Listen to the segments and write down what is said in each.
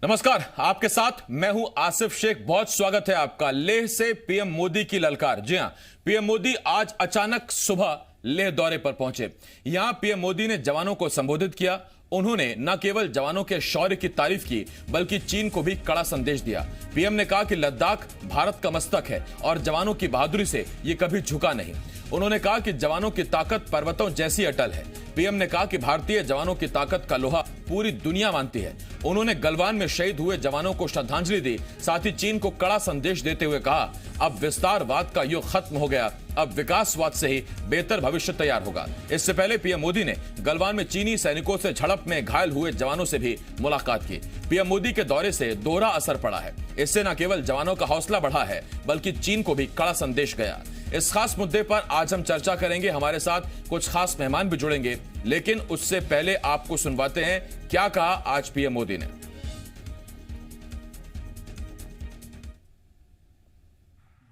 नमस्कार, आपके साथ मैं हूं आसिफ शेख। बहुत स्वागत है आपका। लेह से पीएम मोदी की ललकार। जी हां, पीएम मोदी आज अचानक सुबह लेह दौरे पर पहुंचे। यहां पीएम मोदी ने जवानों को संबोधित किया। उन्होंने न केवल जवानों के शौर्य की तारीफ की, बल्कि चीन को भी कड़ा संदेश दिया। पीएम ने कहा कि लद्दाख भारत का मस्तक है और जवानों की बहादुरी से ये कभी झुका नहीं। उन्होंने कहा कि जवानों की ताकत पर्वतों जैसी अटल है। पीएम ने कहा कि भारतीय जवानों की ताकत का लोहा पूरी दुनिया मानती है। उन्होंने गलवान में शहीद हुए जवानों को श्रद्धांजलि दी। साथ ही चीन को कड़ा संदेश देते हुए कहा, अब विस्तारवाद का युग खत्म हो गया, अब विकासवाद से ही बेहतर भविष्य तैयार होगा। इससे पहले पीएम मोदी ने गलवान में चीनी सैनिकों से झड़प में घायल हुए जवानों से भी मुलाकात की। पीएम मोदी के दौरे से दोहरा असर पड़ा है। इससे न केवल जवानों का हौसला बढ़ा है, बल्कि चीन को भी कड़ा संदेश गया। इस खास मुद्दे पर आज हम चर्चा करेंगे। हमारे साथ कुछ खास मेहमान भी जुड़ेंगे, लेकिन उससे पहले आपको सुनवाते हैं क्या कहा आज पीएम मोदी ने।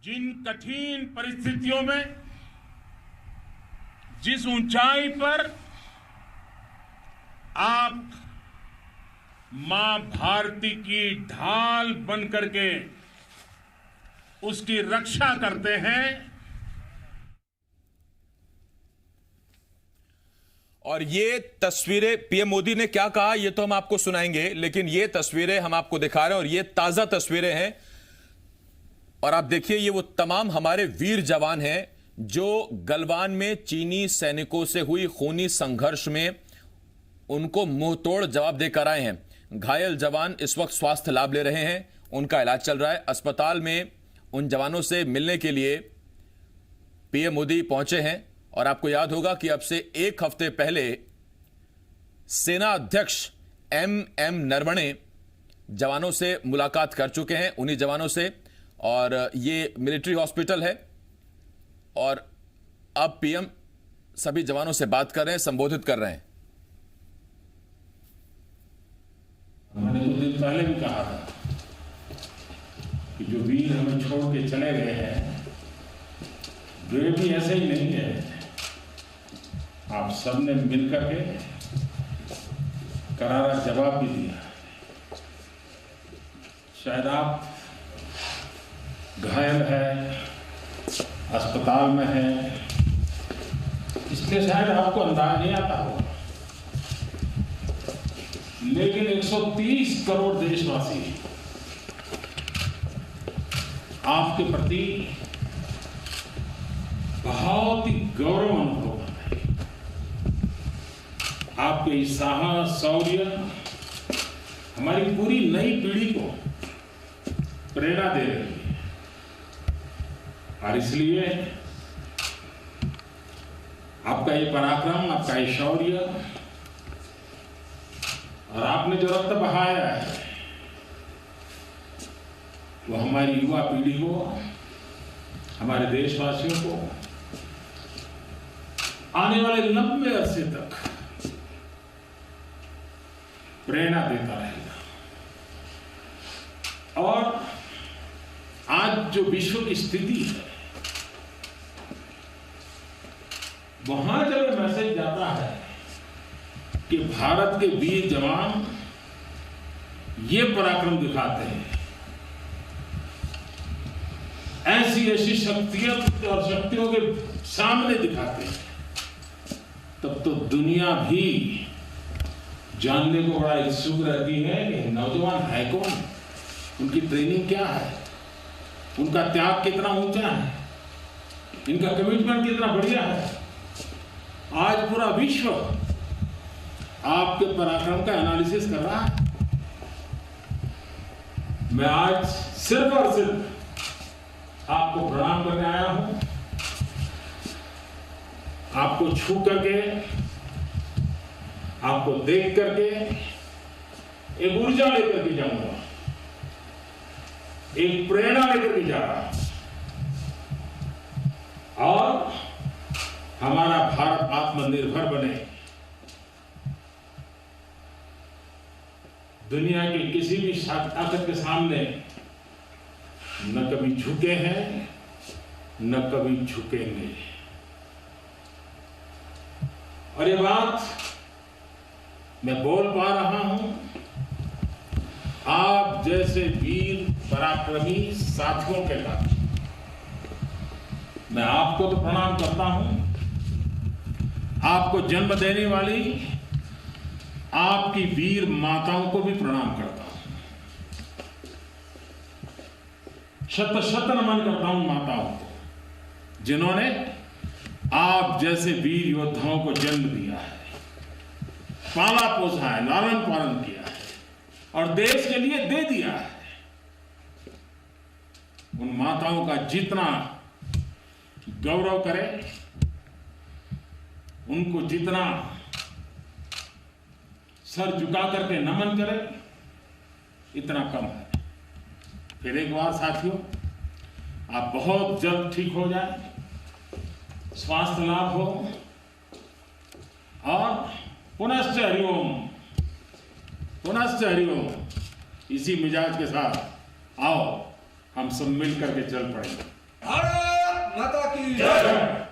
जिन कठिन परिस्थितियों में जिस ऊंचाई पर आप मां भारती की ढाल बन करके उसकी रक्षा करते हैं, और ये तस्वीरें पीएम मोदी ने क्या कहा ये तो हम आपको सुनाएंगे, लेकिन ये तस्वीरें हम आपको दिखा रहे हैं और ये ताजा तस्वीरें हैं। और आप देखिए, ये वो तमाम हमारे वीर जवान हैं जो गलवान में चीनी सैनिकों से हुई खूनी संघर्ष में उनको मुंहतोड़ जवाब देकर आए हैं। घायल जवान इस वक्त स्वास्थ्य लाभ ले रहे हैं, उनका इलाज चल रहा है। अस्पताल में उन जवानों से मिलने के लिए पीएम मोदी पहुंचे हैं। और आपको याद होगा कि अब से एक हफ्ते पहले सेना अध्यक्ष एम नरवणे जवानों से मुलाकात कर चुके हैं, उन्हीं जवानों से। और ये मिलिट्री हॉस्पिटल है और अब पीएम सभी जवानों से बात कर रहे हैं, संबोधित कर रहे हैं। मैंने कुछ दिन पहले भी कहा था कि जो वीर हमें छोड़ के चले गए हैं वे भी ऐसे ही नहीं है। आप सबने मिलकर के करारा जवाब भी दिया। शायद आप घायल है, अस्पताल में है, इसलिए शायद आपको अंदाज नहीं आता होगा, लेकिन 130 करोड़ देशवासी आपके प्रति बहुत ही गौरव अनुभव कर रहे हैं। आपके इस साहस, शौर्य हमारी पूरी नई पीढ़ी को प्रेरणा दे रही है। और इसलिए आपका ये पराक्रम, आपका ये शौर्य और आपने जो रक्त बहाया है वो हमारी युवा पीढ़ी को, हमारे देशवासियों को आने वाले लंबे अरसे तक प्रेरणा देता रहेगा। और आज जो विश्व की स्थिति है, वहां जब ये मैसेज जाता है कि भारत के वीर जवान ये पराक्रम दिखाते हैं, ऐसी ऐसी शक्तियों के सामने दिखाते हैं, तब तो दुनिया भी जानने को बड़ा इच्छुक रहती है कि नौजवान है कौन, उनकी ट्रेनिंग क्या है, उनका त्याग कितना ऊंचा है, इनका कमिटमेंट कितना बढ़िया है। आज पूरा विश्व आपके पराक्रम का एनालिसिस कर रहा है। मैं आज सिर्फ और सिर्फ आपको प्रणाम करने आया हूं, आपको छू करके, आपको देख करके एक ऊर्जा लेकर के जाऊंगा, एक प्रेरणा लेकर के जा रहा हूं। और हमारा भारत आत्मनिर्भर बने, दुनिया की किसी भी ताकत के सामने न कभी झुके हैं, न कभी झुकेंगे। और ये बात मैं बोल पा रहा हूं, आप जैसे वीर पराक्रमी साथियों के लाभ मैं आपको तो प्रणाम करता हूं, आपको जन्म देने वाली आपकी वीर माताओं को भी प्रणाम करता हूं। शत शत नमन करता हूं माताओं को, जिन्होंने आप जैसे वीर योद्धाओं को जन्म दिया है, पाला पोसा है, लालन पालन किया है और देश के लिए दे दिया है। उन माताओं का जितना गौरव करें, उनको जितना सर झुका करके नमन करें, इतना कम है। फिर एक बार साथियों, आप बहुत जल्द ठीक हो जाए, स्वास्थ्य लाभ हो और पुनश्च हरिओम, पुनश्च हरिओम। इसी मिजाज के साथ आओ हम सब मिल करके चल पड़ेंगे। भारत माता की जय।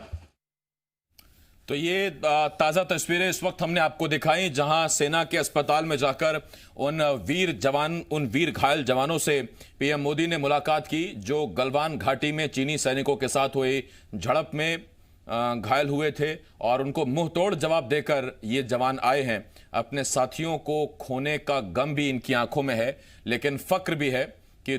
तो ये ताज़ा तस्वीरें इस वक्त हमने आपको दिखाई, जहां सेना के अस्पताल में जाकर उन वीर घायल जवानों से पीएम मोदी ने मुलाकात की, जो गलवान घाटी में चीनी सैनिकों के साथ हुई झड़प में घायल हुए थे, और उनको मुंह तोड़ जवाब देकर ये जवान आए हैं। अपने साथियों को खोने का गम भी इनकी आंखों में है, लेकिन फक्र भी है कि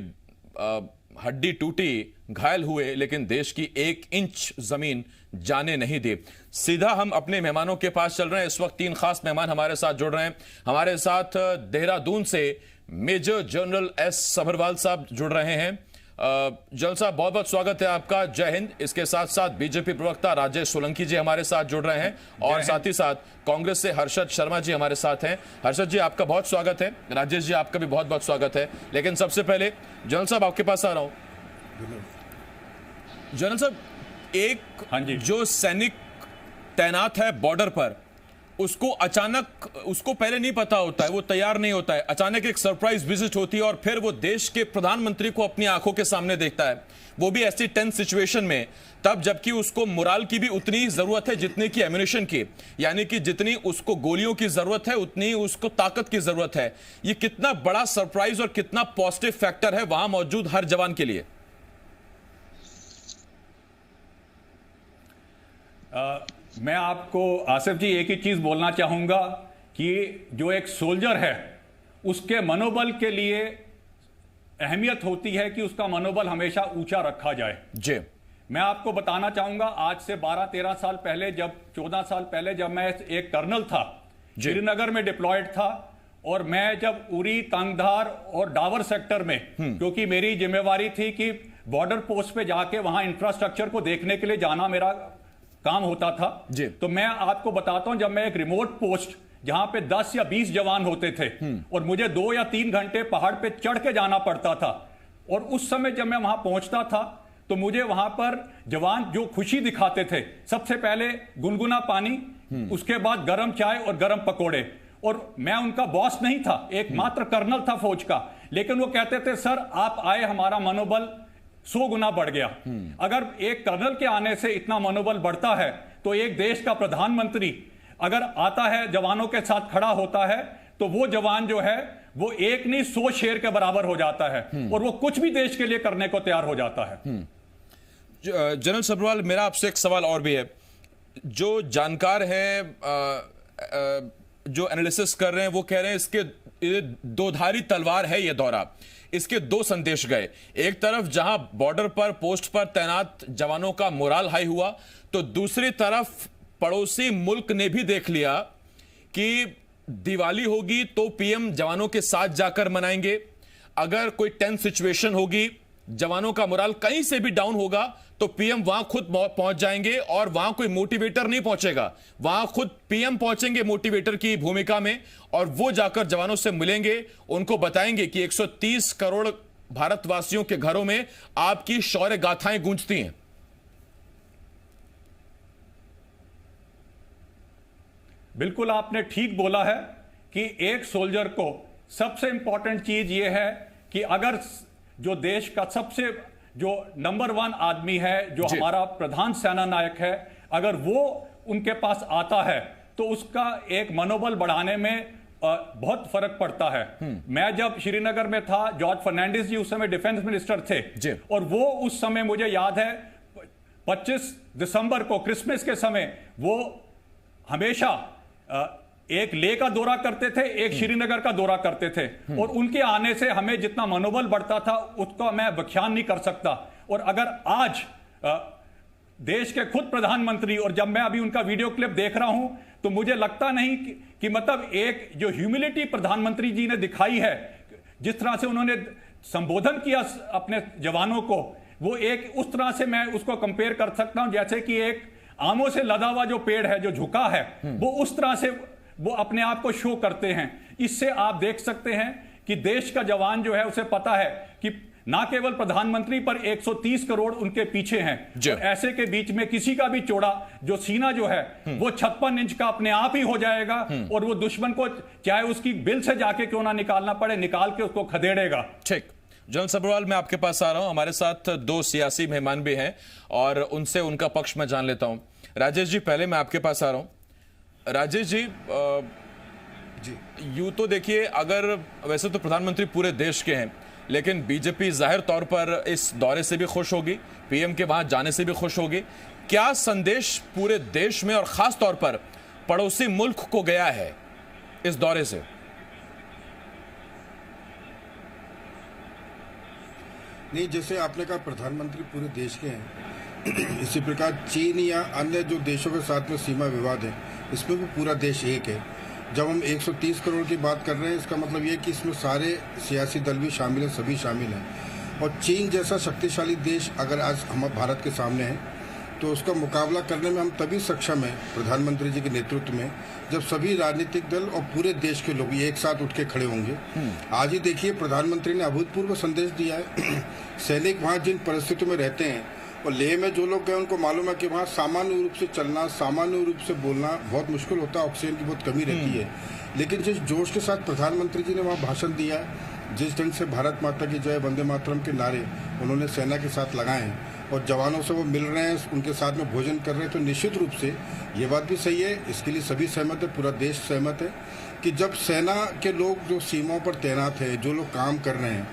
हड्डी टूटी, घायल हुए, लेकिन देश की 1 इंच जमीन जाने नहीं दी। सीधा हम अपने मेहमानों के पास चल रहे हैं। इस वक्त 3 खास मेहमान हमारे साथ जुड़ रहे हैं। हमारे साथ देहरादून से मेजर जनरल एस सभरवाल साहब जुड़ रहे हैं। जनरल साहब, बहुत बहुत स्वागत है आपका। जय हिंद। इसके साथ साथ बीजेपी प्रवक्ता राजेश सोलंकी जी हमारे साथ जुड़ रहे हैं, और साथ ही साथ कांग्रेस से हर्षद शर्मा जी हमारे साथ हैं। हर्षद जी, आपका बहुत स्वागत है। राजेश जी, आपका भी बहुत बहुत स्वागत है। लेकिन सबसे पहले जनरल साहब आपके पास आ रहा हूं। जनरल साहब, एक जो सैनिक तैनात है बॉर्डर पर, उसको अचानक, उसको पहले नहीं पता होता है, वो तैयार नहीं होता है, अचानक एक सरप्राइज विजिट होती है और फिर वो देश के प्रधानमंत्री को अपनी आंखों के सामने देखता है, वो भी ऐसी टेंस सिचुएशन में, तब जबकि उसको मोराल की भी उतनी ही जरूरत है जितनी की एम्यूनिशन की, यानी कि जितनी उसको गोलियों की जरूरत है उतनी ही उसको ताकत की जरूरत है। ये कितना बड़ा सरप्राइज और कितना पॉजिटिव फैक्टर है वहां मौजूद हर जवान के लिए? मैं आपको आसिफ जी एक ही चीज बोलना चाहूंगा कि जो एक सोल्जर है उसके मनोबल के लिए अहमियत होती है कि उसका मनोबल हमेशा ऊंचा रखा जाए। जी, मैं आपको बताना चाहूंगा, आज से 12-13 साल पहले, जब 14 साल पहले जब मैं एक कर्नल था, श्रीनगर में डिप्लॉयड था, और मैं जब उरी, तंगधार और डावर सेक्टर में, क्योंकि मेरी जिम्मेवारी थी कि बॉर्डर पोस्ट पे जाके वहां इंफ्रास्ट्रक्चर को देखने के लिए जाना मेरा काम होता था। तो मैं आपको बताता हूं, जब मैं एक रिमोट पोस्ट जहां पे 10 या 20 जवान होते थे और मुझे 2 या 3 घंटे पहाड़ पे चढ़ के जाना पड़ता था, और उस समय जब मैं वहां पहुंचता था तो मुझे वहां पर जवान जो खुशी दिखाते थे, सबसे पहले गुनगुना पानी, उसके बाद गर्म चाय और गर्म पकोड़े। और मैं उनका बॉस नहीं था, एक मात्र कर्नल था फौज का, लेकिन वो कहते थे, सर आप आए, हमारा मनोबल 100 गुना बढ़ गया। अगर एक कर्नल के आने से इतना मनोबल बढ़ता है, तो एक देश का प्रधानमंत्री अगर आता है, जवानों के साथ खड़ा होता है, तो वो जवान जो है वो एक नहीं 100 शेर के बराबर हो जाता है, और वो कुछ भी देश के लिए करने को तैयार हो जाता है। जनरल सभरवाल, मेरा आपसे एक सवाल और भी है। जो जानकार हैं, जो एनालिसिस कर रहे हैं, वो कह रहे हैं इसके दोधारी तलवार है ये दौरा। इसके 2 संदेश गए। एक तरफ जहां बॉर्डर पर, पोस्ट पर तैनात जवानों का मोराल हाई हुआ, तो दूसरी तरफ पड़ोसी मुल्क ने भी देख लिया कि दिवाली होगी तो पीएम जवानों के साथ जाकर मनाएंगे, अगर कोई टेंस सिचुएशन होगी, जवानों का मोराल कहीं से भी डाउन होगा, तो पीएम वहां खुद पहुंच जाएंगे, और वहां कोई मोटिवेटर नहीं पहुंचेगा, वहां खुद पीएम पहुंचेंगे मोटिवेटर की भूमिका में, और वो जाकर जवानों से मिलेंगे, उनको बताएंगे कि 130 करोड़ भारतवासियों के घरों में आपकी शौर्य गाथाएं गूंजती हैं। बिल्कुल आपने ठीक बोला है कि एक सोल्जर को सबसे इंपॉर्टेंट चीज यह है कि अगर जो देश का सबसे जो नंबर 1 आदमी है, जो हमारा प्रधान सेना नायक है, अगर वो उनके पास आता है तो उसका एक मनोबल बढ़ाने में बहुत फर्क पड़ता है। मैं जब श्रीनगर में था, जॉर्ज फर्नांडिस जी उस समय डिफेंस मिनिस्टर थे और वो उस समय मुझे याद है 25 दिसंबर को क्रिसमस के समय वो हमेशा एक लेह का दौरा करते थे, एक श्रीनगर का दौरा करते थे और उनके आने से हमें जितना मनोबल बढ़ता था उसका मैं व्याख्यान नहीं कर सकता। और अगर आज देश के खुद प्रधानमंत्री, और जब मैं अभी उनका वीडियो क्लिप देख रहा हूं तो मुझे लगता नहीं कि मतलब एक जो ह्यूमिलिटी प्रधानमंत्री जी ने दिखाई है, जिस तरह से उन्होंने संबोधन किया अपने जवानों को, वो एक उस तरह से मैं उसको कंपेयर कर सकता हूं जैसे कि एक आमों से लदा हुआ जो पेड़ है जो झुका है, वो उस तरह से वो अपने आप को शो करते हैं। इससे आप देख सकते हैं कि देश का जवान जो है उसे पता है कि ना केवल प्रधानमंत्री पर 130 करोड़ उनके पीछे हैं। और ऐसे के बीच में किसी का भी चौड़ा जो सीना जो है वो 56 इंच का अपने आप ही हो जाएगा और वो दुश्मन को चाहे उसकी बिल से जाके क्यों ना निकालना पड़े, निकाल के उसको खदेड़ेगा। ठीक, जनरल सब्रवाल मैं आपके पास आ रहा हूं। हमारे साथ दो सियासी मेहमान भी हैं और उनसे उनका पक्ष मैं जान लेता हूं। राजेश जी, पहले मैं आपके पास आ रहा हूं। राजेश जी, यूं तो देखिए, अगर वैसे तो प्रधानमंत्री पूरे देश के हैं, लेकिन बीजेपी जाहिर तौर पर इस दौरे से भी खुश होगी, पीएम के वहां जाने से भी खुश होगी। क्या संदेश पूरे देश में और खास तौर पर पड़ोसी मुल्क को गया है इस दौरे से? नहीं, जैसे आपने कहा प्रधानमंत्री पूरे देश के हैं, इसी प्रकार चीन या अन्य जो देशों के साथ में सीमा विवाद है, इसमें भी पूरा देश एक है। जब हम 130 करोड़ की बात कर रहे हैं, इसका मतलब ये कि इसमें सारे सियासी दल भी शामिल हैं, सभी शामिल हैं। और चीन जैसा शक्तिशाली देश अगर आज हम भारत के सामने है, तो उसका मुकाबला करने में हम तभी सक्षम हैं प्रधानमंत्री जी के नेतृत्व में, जब सभी राजनीतिक दल और पूरे देश के लोग एक साथ उठ के खड़े होंगे। आज ही देखिए, प्रधानमंत्री ने अभूतपूर्व संदेश दिया है। सैनिक वहाँ जिन परिस्थितियों में रहते हैं और लेह में जो लोग गए उनको मालूम है कि वहाँ सामान्य रूप से चलना, सामान्य रूप से बोलना बहुत मुश्किल होता है, ऑक्सीजन की बहुत कमी रहती है। लेकिन जिस जोश के साथ प्रधानमंत्री जी ने वहाँ भाषण दिया है, जिस ढंग से भारत माता की जय, वंदे मातरम के नारे उन्होंने सेना के साथ लगाए हैं और जवानों से वो मिल रहे हैं, उनके साथ में भोजन कर रहे हैं, तो निश्चित रूप से ये बात भी सही है, इसके लिए सभी सहमत है, पूरा देश सहमत है कि जब सेना के लोग जो सीमाओं पर तैनात है, जो लोग काम कर रहे हैं,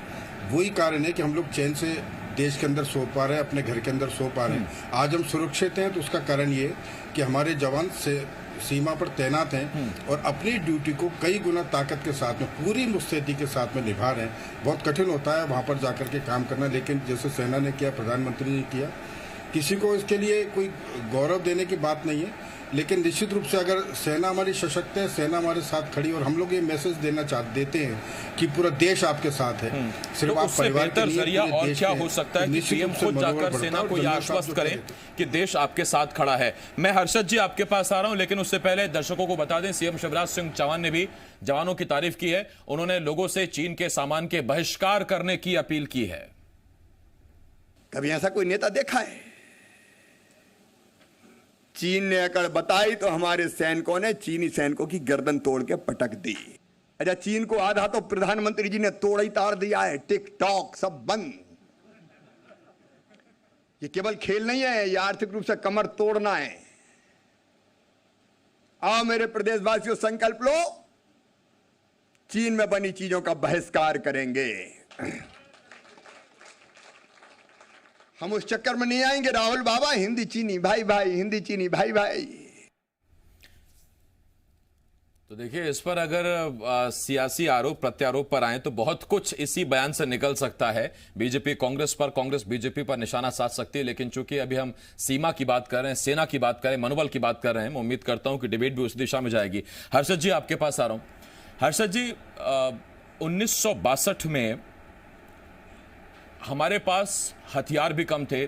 वही कारण है कि हम लोग चैन से देश के अंदर सो पा रहे हैं, अपने घर के अंदर सो पा रहे हैं। आज हम सुरक्षित हैं तो उसका कारण ये कि हमारे जवान से सीमा पर तैनात हैं और अपनी ड्यूटी को कई गुना ताकत के साथ में, पूरी मुस्तैदी के साथ में निभा रहे हैं। बहुत कठिन होता है वहाँ पर जाकर के काम करना, लेकिन जैसे सेना ने किया, प्रधानमंत्री ने किया, किसी को इसके लिए कोई गौरव देने की बात नहीं है। लेकिन निश्चित रूप से अगर सेना हमारी सशक्त है, सेना हमारे साथ खड़ी, और हम लोग ये मैसेज देते हैं कि पूरा देश आपके साथ है। सिर्फ तो आप परिवार के लिए जरिया और क्या हो सकता है कि पीएम खुद जाकर सेना को यह आश्वस्त करें कि देश आपके साथ खड़ा है। मैं हर्षद जी आपके पास आ रहा हूं, लेकिन उससे पहले दर्शकों को बता दें, सीएम शिवराज सिंह चौहान ने भी जवानों की तारीफ की है। उन्होंने लोगों से चीन के सामान के बहिष्कार करने की अपील की है। कभी ऐसा कोई नेता देखा है? चीन ने अगर बताई तो हमारे सैनिकों ने चीनी सैनिकों की गर्दन तोड़ के पटक दी। अच्छा, चीन को आधा तो प्रधानमंत्री जी ने तोड़ ही ताड़ दिया है, टिकटॉक सब बंद। ये केवल खेल नहीं है, ये आर्थिक रूप से कमर तोड़ना है। आओ मेरे प्रदेशवासियों, संकल्प लो, चीन में बनी चीजों का बहिष्कार करेंगे। हम उस चक्कर में नहीं आएंगे राहुल बाबा, हिंदी चीनी भाई भाई, हिंदी चीनी भाई भाई। तो देखिए, इस पर अगर सियासी आरोप प्रत्यारोप पर आए तो बहुत कुछ इसी बयान से निकल सकता है। बीजेपी कांग्रेस पर, कांग्रेस बीजेपी पर निशाना साध सकती है, लेकिन चूंकि अभी हम सीमा की बात कर रहे हैं, सेना की बात कर रहे हैं, मनोबल की बात कर रहे हैं, मैं उम्मीद करता हूं कि डिबेट भी उस दिशा में जाएगी। हर्षद जी आपके पास आ रहा हूं। हर्षद जी, 1962 में हमारे पास हथियार भी कम थे,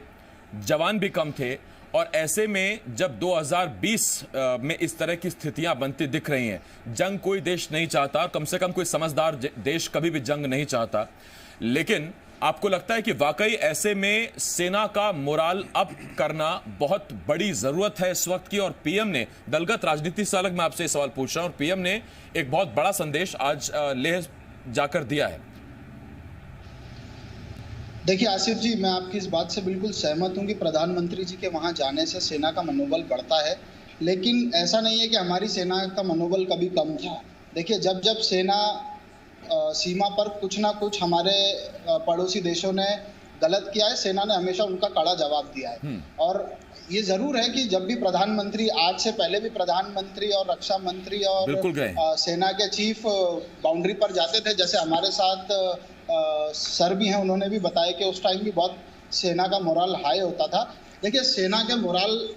जवान भी कम थे, और ऐसे में जब 2020 में इस तरह की स्थितियां बनती दिख रही हैं, जंग कोई देश नहीं चाहता, कम से कम कोई समझदार देश कभी भी जंग नहीं चाहता, लेकिन आपको लगता है कि वाकई ऐसे में सेना का मोराल अप करना बहुत बड़ी जरूरत है इस वक्त की? और पीएम ने, दलगत राजनीति से अलग मैं आपसे ये सवाल पूछ रहा हूं, और पीएम ने एक बहुत बड़ा संदेश आज लेह जाकर दिया है। देखिए आसिफ जी, मैं आपकी इस बात से बिल्कुल सहमत हूं कि प्रधानमंत्री जी के वहां जाने से सेना का मनोबल बढ़ता है, लेकिन ऐसा नहीं है कि हमारी सेना का मनोबल कभी कम था। देखिए, जब जब सेना सीमा पर कुछ ना कुछ हमारे पड़ोसी देशों ने गलत किया है, सेना ने हमेशा उनका कड़ा जवाब दिया है। और ये जरूर है कि जब भी प्रधानमंत्री, आज से पहले भी प्रधानमंत्री और रक्षा मंत्री और सेना के चीफ बाउंड्री पर जाते थे, जैसे हमारे साथ सर भी हैं, उन्होंने भी बताया कि उस टाइम भी बहुत सेना का मोरल हाई होता था। देखिए, सेना के मोरल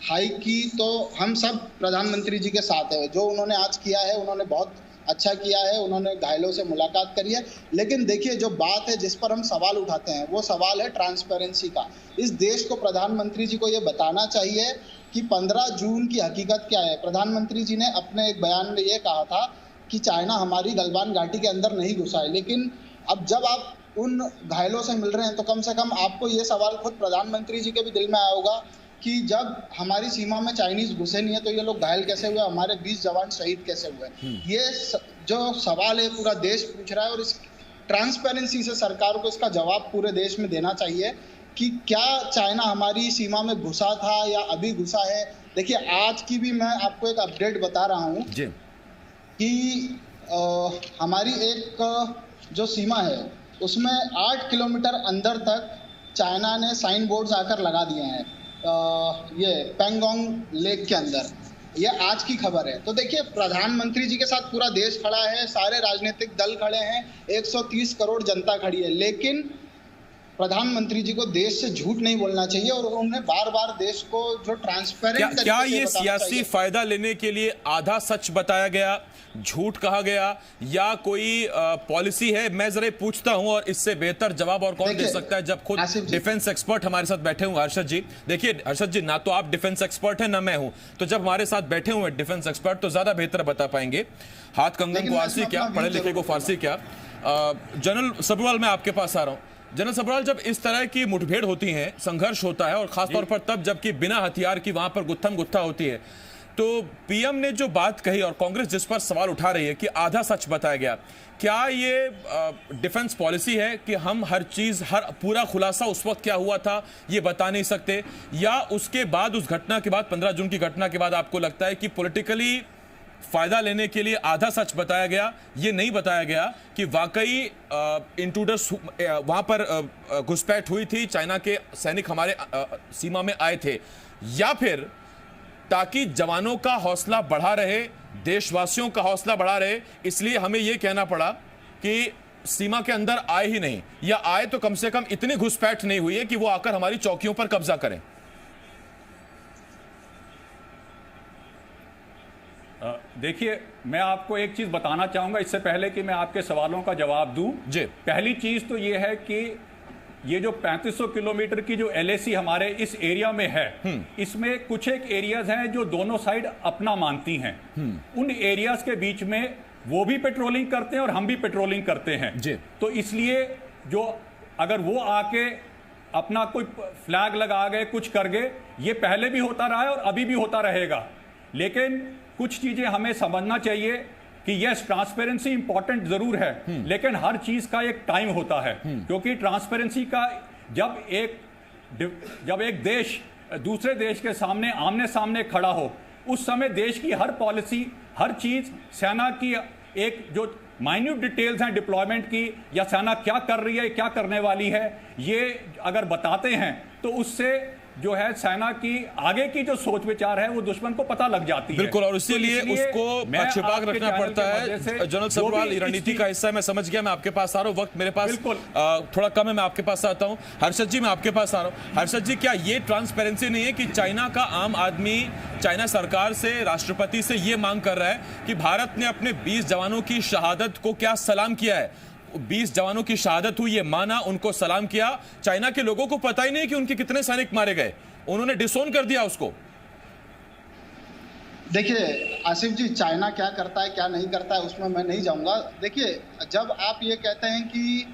हाई की तो हम सब प्रधानमंत्री जी के साथ है। जो उन्होंने आज किया है, उन्होंने बहुत अच्छा किया है, उन्होंने घायलों से मुलाकात करी है। लेकिन देखिए, जो बात है जिस पर हम सवाल उठाते हैं, वो सवाल है ट्रांसपेरेंसी का। इस देश को, प्रधानमंत्री जी को ये बताना चाहिए कि 15 जून की हकीकत क्या है। प्रधानमंत्री जी ने अपने एक बयान में ये कहा था कि चाइना हमारी गलवान घाटी के अंदर नहीं घुसा है। लेकिन अब जब आप उन घायलों से मिल रहे हैं, तो कम से कम आपको ये सवाल खुद प्रधानमंत्री जी के भी दिल में आया होगा कि जब हमारी सीमा में चाइनीज घुसे नहीं है, तो ये लोग घायल कैसे हुए, हमारे 20 जवान शहीद कैसे हुए। ये जो सवाल है पूरा देश पूछ रहा है, और इस ट्रांसपेरेंसी से सरकार को इसका जवाब पूरे देश में देना चाहिए कि क्या चाइना हमारी सीमा में घुसा था या अभी घुसा है। देखिए, आज की भी मैं आपको एक अपडेट बता रहा हूँ कि हमारी एक जो सीमा है उसमें 8 किलोमीटर अंदर तक चाइना ने साइन बोर्ड्स आकर लगा दिए हैं, ये पेंगोंग लेक के अंदर। ये आज की खबर है। तो देखिए, प्रधानमंत्री जी के साथ पूरा देश खड़ा है, सारे राजनीतिक दल खड़े हैं, 130 करोड़ जनता खड़ी है। लेकिन प्रधानमंत्री जी को देश से झूठ नहीं बोलना चाहिए, और उन्हें बार बार देश को जो ट्रांसपेरेंट क्या ये सियासी फायदा लेने के लिए आधा सच बताया गया, झूठ कहा गया, या कोई पॉलिसी है? मैं जरा पूछता हूं, और इससे बेहतर जवाब और कौन दे सकता है जब खुद डिफेंस एक्सपर्ट हमारे साथ बैठे हुए। हर्षद जी, देखिए हर्षद जी, ना तो आप डिफेंस एक्सपर्ट हैं ना मैं हूं, तो जब हमारे साथ बैठे हुए डिफेंस एक्सपर्ट तो ज्यादा बेहतर बता पाएंगे। हाथ कंगन को आरसी क्या, पढ़े लिखे को फारसी क्या। जनरल सब्रवाल, मैं आपके पास आ रहा हूं। जनरल सब्रवाल, जब इस तरह की मुठभेड़ होती है, संघर्ष होता है, और खासतौर पर तब जबकि बिना हथियार की वहां पर गुत्थम गुत्था होती है, तो पीएम ने जो बात कही और कांग्रेस जिस पर सवाल उठा रही है कि आधा सच बताया गया, क्या ये डिफेंस पॉलिसी है कि हम हर चीज, हर पूरा खुलासा उस वक्त क्या हुआ था ये बता नहीं सकते, या उसके बाद, उस घटना के बाद, 15 जून की घटना के बाद आपको लगता है कि पॉलिटिकली फायदा लेने के लिए आधा सच बताया गया, ये नहीं बताया गया कि वाकई इंट्रूडर्स वहां पर घुसपैठ हुई थी, चाइना के सैनिक हमारे सीमा में आए थे, या फिर ताकि जवानों का हौसला बढ़ा रहे, देशवासियों का हौसला बढ़ा रहे, इसलिए हमें यह कहना पड़ा कि सीमा के अंदर आए ही नहीं, या आए तो कम से कम इतनी घुसपैठ नहीं हुई है कि वो आकर हमारी चौकियों पर कब्जा करें? देखिए, मैं आपको एक चीज बताना चाहूंगा इससे पहले कि मैं आपके सवालों का जवाब दूं। जी, पहली चीज तो ये है कि ये जो 3500 किलोमीटर की जो LAC हमारे इस एरिया में है, इसमें कुछ एक एरियाज हैं जो दोनों साइड अपना मानती हैं। उन एरियाज के बीच में वो भी पेट्रोलिंग करते हैं और हम भी पेट्रोलिंग करते हैं जी। तो इसलिए जो अगर वो आके अपना कोई फ्लैग लगा गए, कुछ कर गए, ये पहले भी होता रहा है और अभी भी होता रहेगा। लेकिन कुछ चीजें हमें समझना चाहिए कि यस, ट्रांसपेरेंसी इंपॉर्टेंट जरूर है, लेकिन हर चीज का एक टाइम होता है। क्योंकि ट्रांसपेरेंसी का जब एक देश दूसरे देश के सामने आमने सामने खड़ा हो, उस समय देश की हर पॉलिसी, हर चीज, सेना की एक जो माइन्यूट डिटेल्स हैं डिप्लॉयमेंट की, या सेना क्या कर रही है, क्या करने वाली है, ये अगर बताते हैं तो उससे जो है सेना की आगे की जो सोच विचार है वो दुश्मन को पता लग जाती है। बिल्कुल, और इसीलिए उसको छिपा कर रखना पड़ता है। जनरल सब्रवाल, रणनीति का हिस्सा है, मैं समझ गया। मैं आपके पास आ रहा हूँ, वक्त मेरे पास थोड़ा कम है, मैं आपके पास आता हूँ। हर्षद जी, मैं आपके पास आ रहा हूँ। हर्षद जी, क्या ये ट्रांसपेरेंसी नहीं है कि चाइना का आम आदमी चाइना सरकार से, राष्ट्रपति से ये मांग कर रहा है कि भारत ने अपने 20 जवानों की शहादत को क्या सलाम किया है? 20 जवानों की शहादत हुई, ये माना, उनको सलाम किया। चाइना के लोगों को पता ही नहीं कि उनके कितने सैनिक मारे गए, उन्होंने डिसोन कर दिया उसको। देखिए आसिफ जी, चाइना क्या करता है क्या नहीं करता है उसमें मैं नहीं जाऊंगा। देखिए, जब आप ये कहते हैं कि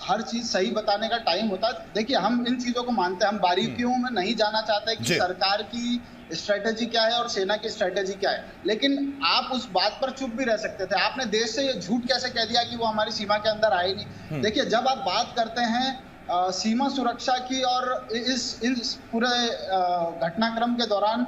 हर चीज सही बताने का टाइम होता है, देखिए हम इन चीजों को मानते हैं, हम बारीकियों में नहीं जाना चाहते कि सरकार की स्ट्रेटेजी क्या है और सेना की स्ट्रेटेजी क्या है, लेकिन आप उस बात पर चुप भी रह सकते थे। आपने देश से ये झूठ कैसे कह दिया कि वो हमारी सीमा के अंदर आए नहीं? देखिए, जब आप बात करते हैं सीमा सुरक्षा की और इस पूरे घटनाक्रम के दौरान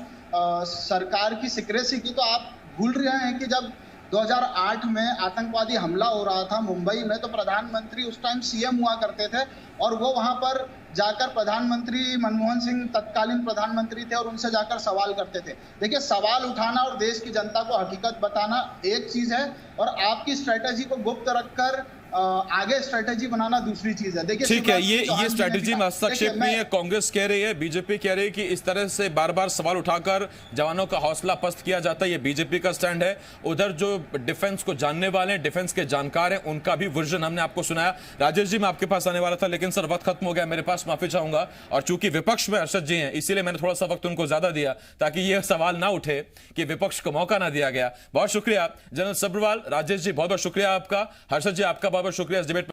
सरकार की सिक्रेसी की, तो आप भूल रहे हैं कि जब 2008 में आतंकवादी हमला हो रहा था मुंबई में, तो प्रधानमंत्री उस टाइम सीएम हुआ करते थे और वो वहां पर जाकर प्रधानमंत्री मनमोहन सिंह तत्कालीन प्रधानमंत्री थे और उनसे जाकर सवाल करते थे। देखिए, सवाल उठाना और देश की जनता को हकीकत बताना एक चीज है और आपकी स्ट्रेटेजी को गुप्त रखकर आगे स्ट्रेटेजी बनाना दूसरी चीज है। देखिए, ठीक है, ये स्ट्रेटेजी में हस्तक्षेप नहीं है। कांग्रेस कह रही है, बीजेपी कह रही है कि इस तरह से बार बार सवाल उठाकर जवानों का हौसला पस्त किया जाता है, ये बीजेपी का स्टैंड है। उधर जो डिफेंस को जानने वाले हैं, डिफेंस के जानकार हैं, उनका भी वर्जन हमने आपको सुनाया। राजेश जी, मैं आपके पास आने वाला था लेकिन सर वक्त खत्म हो गया मेरे पास, माफी चाहूंगा। और चूंकि विपक्ष में हर्षद जी हैं, इसीलिए मैंने थोड़ा सा वक्त उनको ज्यादा दिया ताकि यह सवाल ना उठे कि विपक्ष को मौका ना दिया गया। बहुत शुक्रिया जनरल सब्रवाल। राजेश जी, बहुत बहुत शुक्रिया आपका। हर्षद जी, आपका बहुत बहुत शुक्रिया इस डिबेट